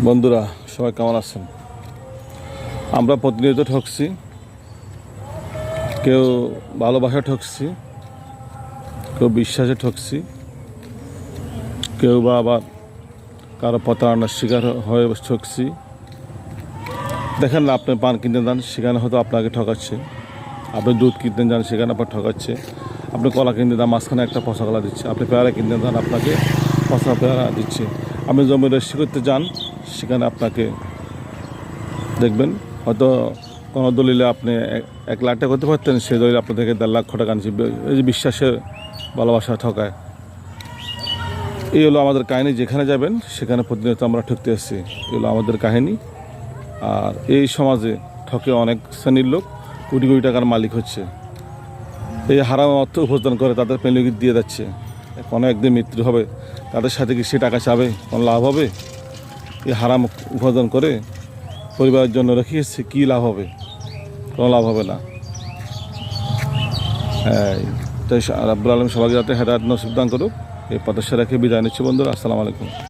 বন্ধুরা সবাই কেমন আছেন? আমরা প্রতিনিয়ত ঠকছি, কেউ ভালোবাসা ঠকছি, কেউ বিশ্বাসে ঠকছি, কেউ বা আবার কারো প্রতারণার শিকার হয়ে ঠকছি। দেখেন না, আপনি পান কিনতে যান, সেখানে হয়তো আপনাকে ঠকাচ্ছে। আপনি দুধ কিনতে যান, সেখানে আপনার ঠকাচ্ছে। আপনি কলা কিনতে যান, মাঝখানে একটা পচা কলা দিচ্ছে। আপনি পেয়ারা কিনতে যান, আপনাকে পচা পেয়ারা দিচ্ছে। আপনি জমি রেজিস্ট্রি করতে যান, সেখানে আপনাকে দেখবেন হয়তো কোনো দলিলে আপনি 1 লাখ টাকা করতে পারতেন, সেই দলিলে আপনার থেকে 1.5 লক্ষ টাকা আনছে। এই যে বিশ্বাসের ভালোবাসা ঠকায়, এই হলো আমাদের কাহিনী। যেখানে যাবেন সেখানে প্রতিনিয়ত আমরা ঠকতে আসছি, এই হলো আমাদের কাহিনী। আর এই সমাজে ঠকে অনেক শ্রেণীর লোক কোটি কোটি টাকার মালিক হচ্ছে। এই হারাম অর্থ উপার্জন করে তাদের পেনলিগিট দিয়ে যাচ্ছে। কোনো একদিন মৃত্যু হবে, তাদের সাথে কি সে টাকা চাবে? কোনো লাভ হবে? এই হারাম উপার্জন করে পরিবারের জন্য রেখে এসেছে, কী লাভ হবে? কোনো লাভ হবে না। তাই রাব্বুল আলামিন সবাইকে যাতে হেদায়েত নসিব দান করুক, এই প্রত্যাশা রেখে বিদায় নিচ্ছি বন্ধুরা। আসসালামু আলাইকুম।